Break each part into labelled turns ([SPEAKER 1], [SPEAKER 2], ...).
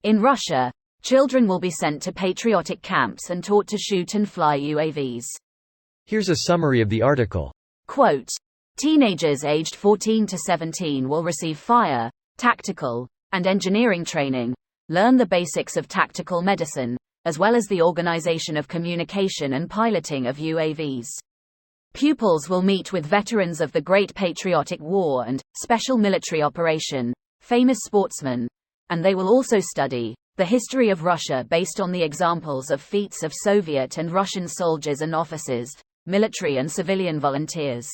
[SPEAKER 1] In Russia, children will be sent to patriotic camps and taught to shoot and fly UAVs.
[SPEAKER 2] Here's a summary of the article.
[SPEAKER 1] Quote, teenagers aged 14 to 17 will receive fire, tactical, and engineering training, learn the basics of tactical medicine, as well as the organization of communication and piloting of UAVs. Pupils will meet with veterans of the Great Patriotic War and Special Military Operation, famous sportsmen, and they will also study the history of Russia based on the examples of feats of Soviet and Russian soldiers and officers, military and civilian volunteers.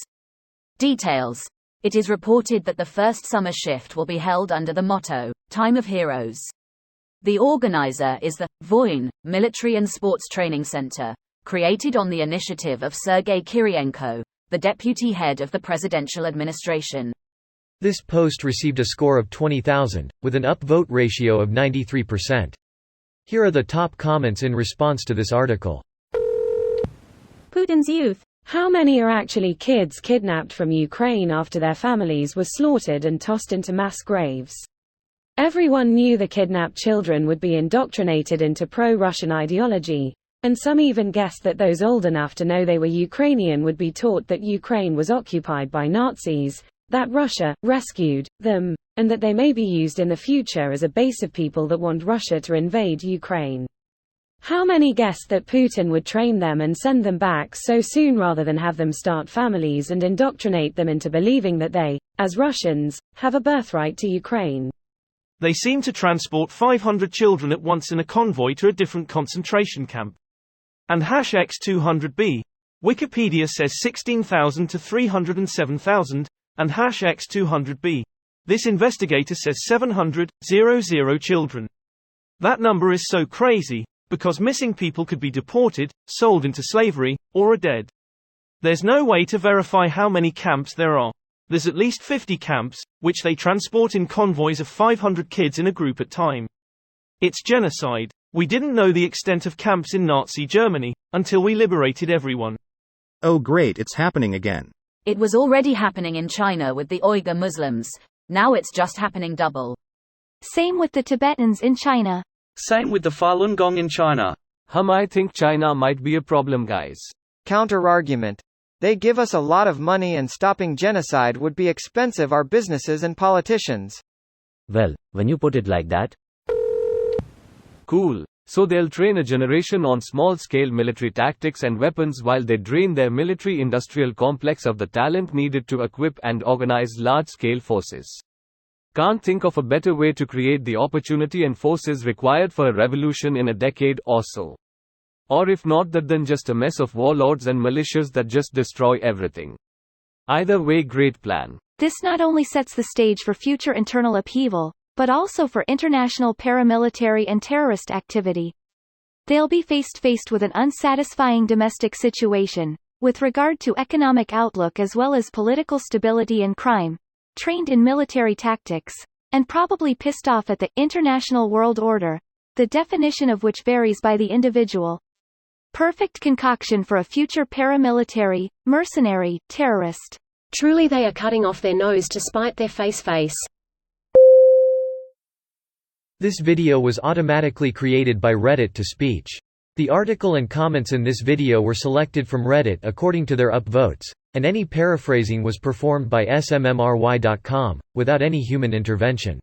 [SPEAKER 1] Details. It is reported that the first summer shift will be held under the motto, Time of Heroes. The organizer is the Voin Military and Sports Training Center, created on the initiative of Sergei Kirienko, the deputy head of the presidential administration.
[SPEAKER 2] This post received a score of 20,000, with an upvote ratio of 93%. Here are the top comments in response to this article.
[SPEAKER 3] Putin's youth. How many are actually kids kidnapped from Ukraine after their families were slaughtered and tossed into mass graves? Everyone knew the kidnapped children would be indoctrinated into pro-Russian ideology, and some even guessed that those old enough to know they were Ukrainian would be taught that Ukraine was occupied by Nazis, that Russia rescued them, and that they may be used in the future as a base of people that want Russia to invade Ukraine. How many guessed that Putin would train them and send them back so soon rather than have them start families and indoctrinate them into believing that they, as Russians, have a birthright to Ukraine?
[SPEAKER 4] They seem to transport 500 children at once in a convoy to a different concentration camp. And #X200B. Wikipedia says 16,000 to 307,000, and #X200B. This investigator says 700,000 children. That number is so crazy, because missing people could be deported, sold into slavery, or are dead. There's no way to verify how many camps there are. There's at least 50 camps, which they transport in convoys of 500 kids in a group at a time. It's genocide. We didn't know the extent of camps in Nazi Germany, until we liberated everyone.
[SPEAKER 5] Oh great, it's happening again.
[SPEAKER 1] It was already happening in China with the Uyghur Muslims, now it's just happening double.
[SPEAKER 6] Same with the Tibetans in China.
[SPEAKER 7] Same with the Falun Gong in China.
[SPEAKER 8] I think China might be a problem, guys.
[SPEAKER 9] Counter-argument. They give us a lot of money and stopping genocide would be expensive our businesses and politicians.
[SPEAKER 8] Well, when you put it like that. Cool. So they'll train a generation on small-scale military tactics and weapons while they drain their military-industrial complex of the talent needed to equip and organize large-scale forces. Can't think of a better way to create the opportunity and forces required for a revolution in a decade or so. Or if not that, then just a mess of warlords and militias that just destroy everything. Either way, great plan.
[SPEAKER 6] This not only sets the stage for future internal upheaval, but also for international paramilitary and terrorist activity. They'll be faced with an unsatisfying domestic situation, with regard to economic outlook as well as political stability and crime, trained in military tactics, and probably pissed off at the international world order, the definition of which varies by the individual. Perfect concoction for a future paramilitary, mercenary, terrorist.
[SPEAKER 3] Truly they are cutting off their nose to spite their face.
[SPEAKER 2] This video was automatically created by Reddit to speech. The article and comments in this video were selected from Reddit according to their upvotes, and any paraphrasing was performed by smmry.com, without any human intervention.